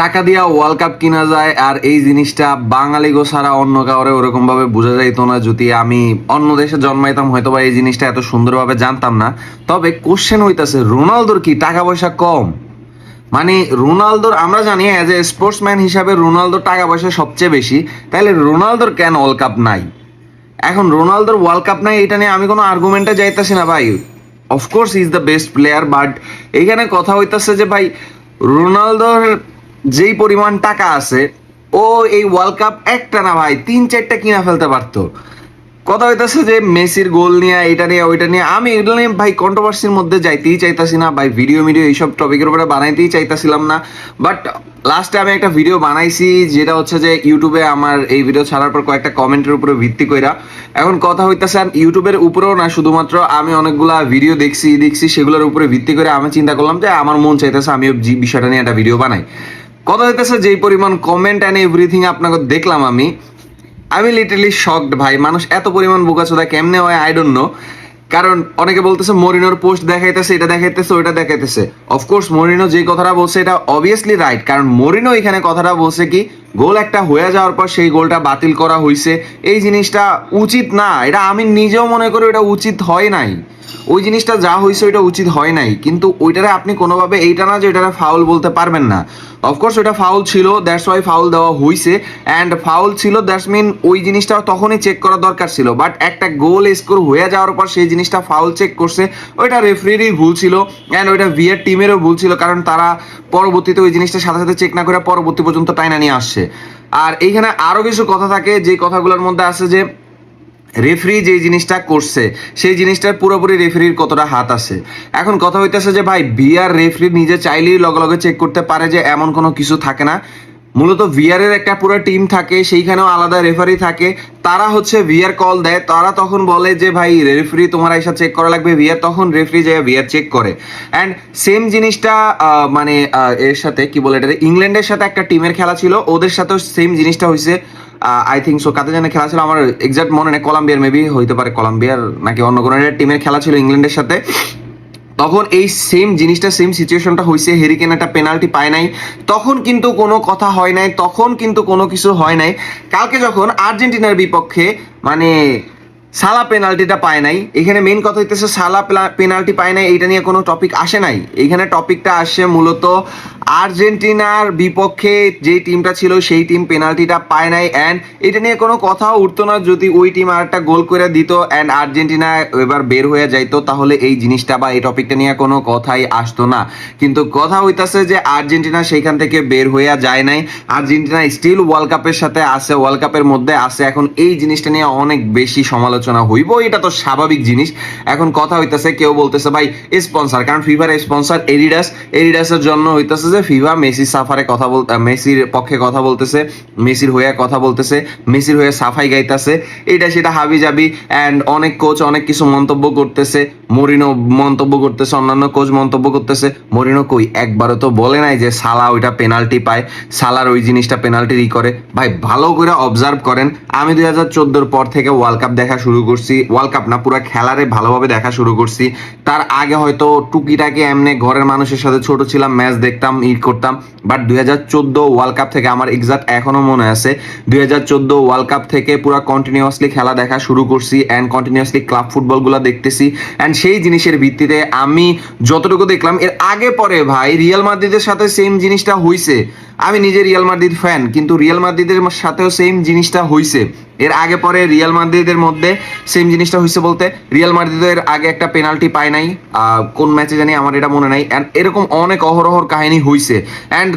টাকা দিয়া world cup কিনা যায়, আর এই জিনিসটা বাঙালি গো ছাড়া অন্য কাউরে ওরকম ভাবে বোঝা যাইতো না। যদি আমি অন্য দেশে জন্মাইতাম হয়তো বা এই জিনিসটা এত সুন্দরভাবে জানতাম না। তবে কোশ্চেন হইতাছে, রোনালদোর কি টাকা পয়সা কম? মানে রোনালদোর, আমরা জানি অ্যাজ এ স্পোর্টসম্যান হিসাবে রোনালদোর টাকা পয়সা সবচেয়ে বেশি, তাহলে রোনালদোর কেন ওয়ার্ল্ড কাপ নাই? এখন রোনালদোর ওয়ার্ল্ড কাপ নাই এটা নিয়ে আমি কোনো আর্গুমেন্টে যাইতাছি না ভাই। Of course is the best player, but এইখানে কথা হইতাছে যে ভাই, রোনালদোর যেই পরিমাণ টাকা আছে, ও এই ওয়ার্ল্ড কাপ একটা না ভাই 3-4টা কিনা ফেলতে পারতো। কথা হইতাছে যে মেসির গোল নিয়ে এটা নিয়ে ওইটা নিয়ে, আমি এগুলো নিয়ে ভাই কন্ট্রোভার্সির মধ্যে যাইতেই চাইতাছি না ভাই। ভিডিও এইসব টপিকের উপরে বানাইতেই চাইতাছিলাম না। বাট লাস্টে আমি একটা ভিডিও বানাইছি, যেটা হচ্ছে যে ইউটিউবে আমার এই ভিডিও ছাড়ার পর কয়েকটা কমেন্টের উপরে ভিত্তি কইরা। এখন কথা হইতাছে আর ইউটিউবের উপরেও না, শুধুমাত্র আমি অনেকগুলা ভিডিও দেখছি সেগুলোর উপরে ভিত্তি করে আমি চিন্তা করলাম যে আমার মন চাইতেছে আমিও বিষয়টা নিয়ে একটা ভিডিও বানাই। কথা হইতেছে যেই পরিমাণ কমেন্ট অ্যান্ড এভরিথিং আপনাকে দেখলাম, আমি লিটারলি শকড ভাই। মানুষ এত পরিমাণ বোকাচোদা কেমনে হয় আই ডোন্ট নো। কারণ অনেকে বলতেছে মরিনোর পোস্ট দেখাইতেছে, এটা দেখাইতেছে, ওইটা দেখাইতেছে। অফকোর্স মরিনো যে কথাটা বলছে এটা অবভিয়াসলি রাইট, কারণ মরিনো এখানে কথাটা বলছে কি, গোল একটা হয়ে যাওয়ার পর সেই গোলটা বাতিল করা হয়েছে, এই জিনিসটা উচিত না। এটা আমি নিজেও মনে করি এটা উচিত হয় নাই। ওই জিনিসটা যা হয়েছে ওইটা উচিত হয় নাই, কিন্তু ওইটারে আপনি কোনোভাবে এইটা না যে ওইটারে ফাউল বলতে পারবেন না। অফকোর্স ওইটা ফাউল ছিল, দ্যাটস ওয়াই ফাউল দেওয়া হয়েছে। অ্যান্ড ফাউল ছিল, দ্যাটস মিন ওই জিনিসটা তখনই চেক করা দরকার ছিল। বাট একটা গোল স্কোর হয়ে যাওয়ার পর সেই জিনিসটা ফাউল চেক করছে, ওইটা রেফারিরই ভুল ছিল। অ্যান্ড ওইটা ভিআর টিমেরও ভুল ছিল, কারণ তারা পরবর্তীতে ওই জিনিসটা সাথে সাথে চেক না করে পরবর্তী পর্যন্ত টাইনা নিয়ে আসছে। আর এইখানে আরও কিছু কথা থাকে, যে কথাগুলোর মধ্যে আছে যে রেফারি যে জিনিসটা করছে সেই জিনিসটার পুরোপুরি রেফারির কতটা হাত আছে। এখন কথা হইতেছে যে ভাই, ভিআর রেফারি নিজে চাইলেই লগে লগে চেক করতে পারে, যে এমন কোনো কিছু থাকে না। মূলত ভিআর এর একটা পুরো টিম থাকে, সেইখানেও আলাদা রেফারি থাকে। তারা হচ্ছে ভিআর কল দেয়, তারা তখন বলে যে ভাই রেফারি তোমার এসে চেক করা লাগবে ভিআর, তখন রেফারি যায় ভিআর চেক করে। অ্যান্ড সেম জিনিসটা এর সাথে কি বলে এটা, ইংল্যান্ডের সাথে একটা টিমের খেলা ছিল, ওদের সাথেও সেম জিনিসটা হয়েছে। আই থিঙ্ক সো, কাদের জানে খেলা ছিল আমার এক্সাক্ট মনে নেই, কলম্বিয়ার মেবি হইতে পারে, কলম্বিয়ার নাকি অন্য কোনো টিমের খেলা ছিল ইংল্যান্ডের সাথে। তখন এই সেম জিনিসটা, সেম সিচুয়েশনটা হয়েছে, হেরিকেন একটা পেনাল্টি পায় নাই, তখন কিন্তু কোনো কথা হয় নাই, তখন কিন্তু কোনো কিছু হয় নাই। কালকে যখন আর্জেন্টিনার বিপক্ষে মানে সালা পেনাল্টিটা পায় নাই, এখানে মেইন কথা হইতেছে সালা পেনাল্টি পায় নাই, এইটা নিয়ে কোনো টপিক আসে নাই। এইখানে টপিকটা আসে মূলত আর্জেন্টিনার বিপক্ষে যে টিমটা ছিল সেই টিম পেনাল্টিটা পায় নাই, অ্যান্ড এটা নিয়ে কোনো কথাও উঠতো না যদি ওই টিম আর একটা গোল করে দিত অ্যান্ড আর্জেন্টিনা এবার বের হয়ে যাইতো, তাহলে এই জিনিসটা বা এই টপিকটা নিয়ে কোনো কথাই আসতো না। কিন্তু কথা হইতাছে যে আর্জেন্টিনা সেইখান থেকে বের হয়ে যায় নাই, আর্জেন্টিনা স্টিল ওয়ার্ল্ড কাপের সাথে আছে, ওয়ার্ল্ড কাপের মধ্যে আছে। এখন এই জিনিসটা নিয়ে অনেক বেশি সমালোচনা হইব, এটা তো স্বাভাবিক জিনিস। এখন কথা হইতাছে, কেউ বলতেছে ভাই স্পন্সর, কারণ ফিফার স্পন্সর এডিডাসের জন্য হইতাছে যে ফিফা মেসির সাফারে কথা মেসির পক্ষে কথা বলতেছে, মেসির হয়ে কথা বলতেছে, মেসির হয়ে সাফাই গাইতেছে, এটা সেটা হাবি যাবি। অ্যান্ড অনেক কোচ অনেক কিছু মন্তব্য করতেছে, মরিনো মন্তব্য করতেছে, অন্যান্য কোচ মন্তব্য করতেছে। মরিনো কই একবারও তো বলে নাই যে সালা ওইটা পেনাল্টি পায়, সালার ওই জিনিসটা পেনাল্টি করে। ভাই ভালো করে অবজার্ভ করেন, আমি 2014 পর থেকে ওয়ার্ল্ড কাপ দেখা শুরু করছি, ওয়ার্ল্ড কাপ না পুরো খেলারে ভালোভাবে দেখা শুরু করছি। তার আগে হয়তো টুকিটাকে এমনি ঘরের মানুষের সাথে ছোট ছিলাম, ম্যাচ দেখতাম, করতাম। বাট 2014 ওয়ার্ল্ড কাপ থেকে আমার এক্সাক্ট এখনো মনে আছে, 2014 ওয়ার্ল্ড কাপ থেকে পুরো কন্টিনিউয়াসলি খেলা দেখা শুরু করছি, অ্যান্ড কন্টিনিউয়াসলি ক্লাব ফুটবলগুলো দেখতেছি। অ্যান্ড সেই জিনিসের ভিত্তিতে আমি যতটুকু দেখলাম, এর আগে পরে ভাই রিয়াল মাদ্রিদের সাথে সেম জিনিসটা হইছে। আমি নিজে রিয়াল মাদ্রিদ ফ্যান, কিন্তু রিয়াল মাদ্রিদের সাথেও সেম জিনিসটা হইছে। এর আগে পরে রিয়াল মাদ্রিদের মধ্যে সেম জিনিসটা হইছে বলতে, রিয়াল মাদ্রিদের আগে একটা পেনাল্টি পায় নাই, কোন ম্যাচে জানি আমার এটা মনে নাই। অ্যান্ড এরকম অনেক অহরহর কাহিনী হইছে। অ্যান্ড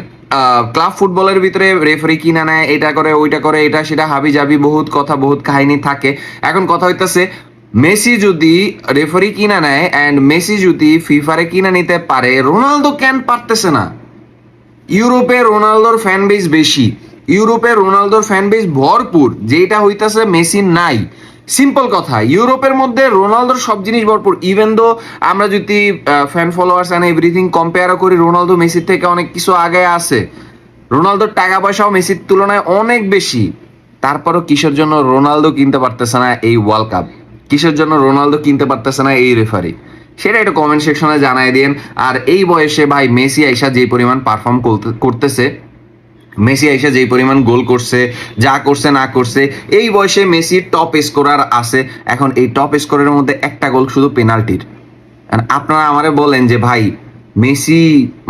ক্লাব ফুটবলের ভিতরে রেফারি কিনা নেয়, এটা করে ওইটা করে, এটা সেটা হাবি জাবি বহুত কথা বহুত কাহিনী থাকে। এখন কথা হইতেছে, মেসি যদি রেফারি কিনা নেয় অ্যান্ড মেসি যদি ফিফারে কিনা নিতে পারে, রোনালদো কেন পারতেছে না? ইউরোপে রোনালদোর ফ্যান বেস বেশি, ইউরোপে রোনালদোর ফ্যান বেস ভরপুর, যেটা হইতাছে মেসি নাই। সিম্পল কথা, ইউরোপের মধ্যে রোনালদোর সব জিনিস ভরপুর। ইভেন দো আমরা যদি ফ্যান ফলোয়ার্স অ্যান্ড এভরিথিং কম্পেয়ারও করি, রোনালদো মেসির থেকে অনেক কিছু আগে আছে। রোনালদোর টাকা পয়সাও মেসির তুলনায় অনেক বেশি। তারপরও কিসের জন্য রোনালদো কিনতে পারতেছে না এই ওয়ার্ল্ড কাপ? কিসের জন্য রোনালদো কিনতে পারতেছে না এই রেফারি? সেটা একটু কমেন্ট সেকশনে জানাই দিন। আর এই বয়সে ভাই মেসি আইসা যে পরিমাণ পারফর্ম করতেছে, মেসি আইসা যেই পরিমাণ গোল করছে, যা করছে না করছে, এই বয়সে মেসি টপ স্কোরার আছে। এখন এই টপ স্কোরের মধ্যে একটা গোল শুধু পেনাল্টির। আর আপনারা আমারে বলেন যে ভাই মেসি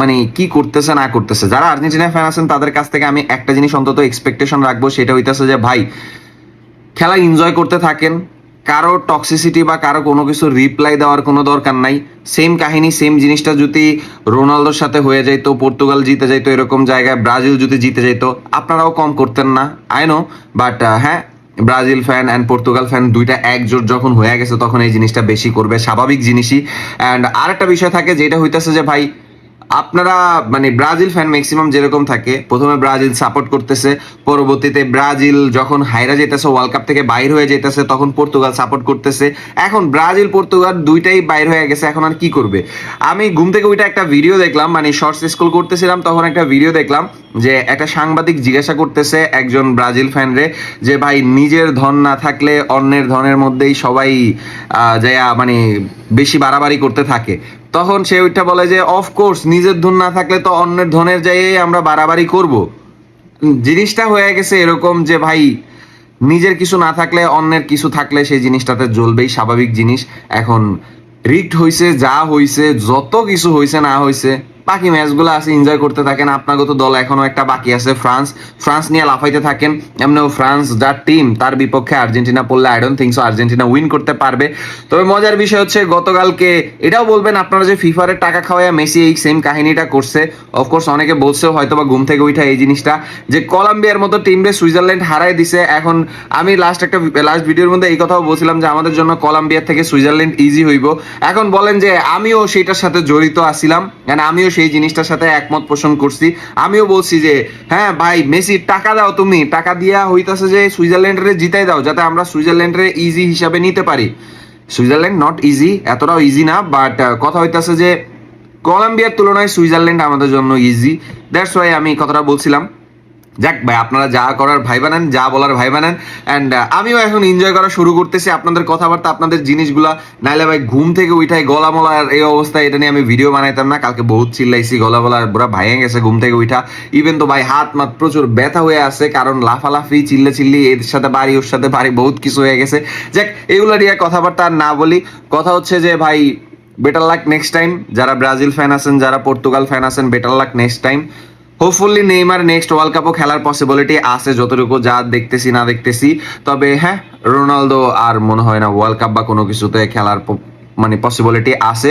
মানে কি করতেছে না করতেছে। যারা আর্জেন্টিনা ফ্যান আছেন তাদের কাছ থেকে আমি একটা জিনিস অন্তত এক্সপেকটেশন রাখবো, সেটা হইতেছে যে ভাই খেলা এনজয় করতে থাকেন। কারো টক্সিসিটি বা কারো কোনো কিছু রিপ্লাই দেওয়ার কোনো দরকার নাই। সেম কাহিনী, সেম জিনিসটা যদি রোনালদোর সাথে হয়ে যাইতো, পর্তুগাল জিতে যাইতো, এরকম জায়গায় ব্রাজিল যদি জিতে যাইতো, আপনারাও কম করতেন না, আই নো। বাট হ্যাঁ, Brazil fan and Portugal fan দুইটা একজোট যখন হয়ে গেছে তখন এই জিনিসটা বেশি করবে, স্বাভাবিক জিনিসই। অ্যান্ড আরেকটা বিষয় থাকে যেটা হইতেছে যে ভাই আপনারা মানে ব্রাজিল ফ্যান ম্যাক্সিমাম যেরকম থাকে, প্রথমে ব্রাজিল সাপোর্ট করতেছে, পরবর্তীতে ব্রাজিল যখন হাইরা যেতেছে, ওয়ার্ল্ড কাপ থেকে বাইর হয়ে যেতেছে, তখন পর্তুগাল সাপোর্ট করতেছে। এখন ব্রাজিল পর্তুগাল দুইটাই বাইর হয়ে গেছে, এখন আর কি করবে। আমি ঘুম থেকে ওইটা একটা ভিডিও দেখলাম, মানে শর্টস স্ক্রল করতেছিলাম, তখন একটা ভিডিও দেখলাম যে একটা সাংবাদিক জিজ্ঞাসা করতেছে একজন ব্রাজিল ফ্যানরে যে ভাই নিজের ধন না থাকলে অন্যের ধনের মধ্যেই সবাই যাইয়া মানে বেশি বাড়াবাড়ি করতে থাকে। তখন সে ওইটা বলে যে অফকোর্স নিজের ধন না থাকলে তো অন্যের ধনের যাইয়ে আমরা বাড়াবাড়ি করব। জিনিসটা হয়ে গেছে এরকম যে ভাই নিজের কিছু না থাকলে অন্যের কিছু থাকলে সেই জিনিসটাতে জ্বলবেই, স্বাভাবিক জিনিস। এখন রিগড হইছে, যা হইছে, যত কিছু হইছে না হইছে, বাকি ম্যাচগুলো আছে, এনজয় করতে থাকেন। আপনাকে তো দল এখনো একটা বাকি আছে, ফ্রান্স। ফ্রান্স নিয়ে লাফাইতে থাকেন। এমনিও ফ্রান্স যার টিম, তার বিপক্ষে আর্জেন্টিনা পড়লে I don't think so Argentina win করতে পারবে। তবে মজার বিষয় হচ্ছে গতকালকে এটাও বলবেন আপনারা যে ফিফারের টাকা খাওয়াইয়া মেসি এই সেম কাহিনীটা করছে। অফকোর্স অনেকে বলছেও হয়তো বা ঘুম থেকে উঠা এই জিনিসটা, যে কলম্বিয়ার মতো টিমরে সুইজারল্যান্ড হারাই দিছে। এখন আমি লাস্ট ভিডিওর মধ্যে এই কথাও বলছিলাম যে আমাদের জন্য কলম্বিয়ার থেকে সুইজারল্যান্ড ইজি হইব। এখন বলেন যে আমিও সেটার সাথে জড়িত আছিলাম, মানে আমিও সেই জিনিসটার সাথে একমত পোষণ করছি। আমিও বলছি যে হ্যাঁ ভাই মেসি টাকা দাও, তুমি টাকা দিয়া হইতাছে যে সুইজারল্যান্ডে জিতাই দাও, যাতে আমরা সুইজারল্যান্ডে ইজি হিসাবে নিতে পারি। সুইজারল্যান্ড নট ইজি, এতটাও ইজি না, বাট কথা হইতাছে যে কলম্বিয়ার তুলনায় সুইজারল্যান্ড আমাদের জন্য ইজি। দ্যাটস ওয়াই আমি কথাটা বলছিলাম। যাক ভাই, আপনারা যা করার ভাই বানান, যা বলার ভাই বানান। অ্যান্ড আমিও এখন এনজয় করা শুরু করতেছি আপনাদের কথাবার্তা, আপনাদের জিনিসগুলা। নাইলে ভাই ঘুম থেকে উঠাই গলা মলার এই অবস্থা, এটা নিয়ে আমি ভিডিও বানাইতাম না। কালকে বহুত চিল্লাইছি, গলা বলার পুরা ভাইয়ে গেছে ঘুম থেকে উঠা। ইভেন তো ভাই হাত মাত প্রচুর ব্যথা হয়ে আছে, কারণ লাফালাফি চিল্লি এর সাথে বাড়ি ওর সাথে বাড়ি বহুত কিছু হয়ে গেছে। যাক, এগুলো নিয়ে কথাবার্তা আর না বলি। কথা হচ্ছে যে ভাই বেটার লাক নেক্সট টাইম। যারা ব্রাজিল ফ্যান আছেন, যারা পর্তুগাল ফ্যান আছেন, better luck next time. Hopefully Neymar next world কাপও খেলার পসিবিলিটি আছে, যতটুকু যা দেখতেছি না দেখতেছি। তবে হ্যাঁ, রোনালদো আর মনে হয় না ওয়ার্ল্ড কাপ বা কোনো কিছুতে খেলার মানে পসিবিলিটি আছে।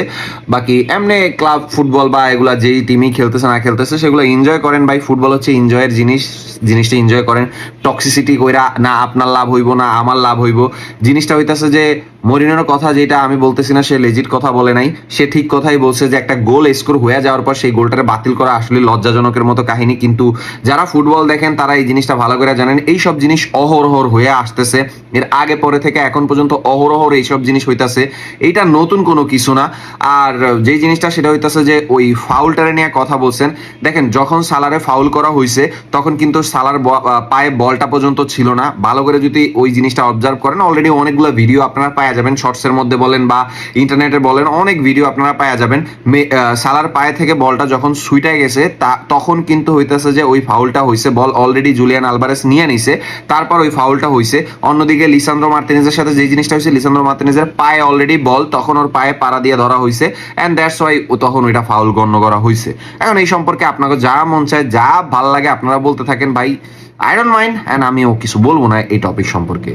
বাকি এমনি ক্লাব ফুটবল বা এগুলা যেই টিমই খেলতেছে না খেলতেছে সেগুলো এনজয় করেন ভাই। ফুটবল হচ্ছে এনজয়ের জিনিস, জিনিসটা এনজয় করেন। টক্সিসিটি কইরা না আপনার লাভ হইব না আমার লাভ হইব। জিনিসটা হইতাছে যে মরিনোর কথা যেটা আমি বলতেছি না, সে লেজিট কথা বলে নাই, সে ঠিক কথাই বলছে যে একটা গোল স্কোর হয়ে যাওয়ার পর সেই গোলটারে বাতিল করা আসলে লজ্জাজনকের মতো কাহিনী। কিন্তু যারা ফুটবল দেখেন তারা এই জিনিসটা ভালো করে জানেন, এই সব জিনিস অহরহর হয়ে আসতেছে, এর আগে পরে থেকে এখন পর্যন্ত অহরহর এইসব জিনিস হইতাছে। এইটা নতুন কোনো কিছু না। আর যেই জিনিসটা সেটা হইতাছে যে ওই ফাউলটারে নিয়ে কথা বলছেন। দেখেন, যখন সালারে ফাউল করা হয়েছে তখন কিন্তু সালার পায়ে বলটা পর্যন্ত ছিল না। ভালো করে যদি ওই জিনিসটা অবজার্ভ করেন, অলরেডি অনেকগুলো ভিডিও আপনারা পাওয়া যাবেন, শর্টসের মধ্যে বলেন বা ইন্টারনেটে বলেন, অনেক ভিডিও আপনারা পাওয়া যাবেন। সালার পায়ে থেকে বলটা যখন সুইটা গেছে তখন কিন্তু হইতেছে যে ওই ফাউলটা হয়েছে, বল অলরেডি জুলিয়ান আলভারেস নিয়ে নিছে, তারপর ওই ফাউলটা হয়েছে। অন্যদিকে লিসান্দ্রো মার্তিনেজের সাথে যে জিনিসটা হয়েছে, লিসান্দ্রো মার্তিনেজের পায়ে অলরেডি বল, তখন ওর পায়ে পাড়া দিয়ে ধরা হয়েছে, এন্ড দ্যাটস ওয়াই তখন ওইটা ফাউল গণ্য করা হয়েছে। এখন এই সম্পর্কে আপনাকে যা মন চায়, যা ভাল লাগে আপনারা বলতে থাকেন ভাই, আই ডোন্ট মাইন্ড, এন্ড আমিও কিছু বলবো না এই টপিক সম্পর্কে।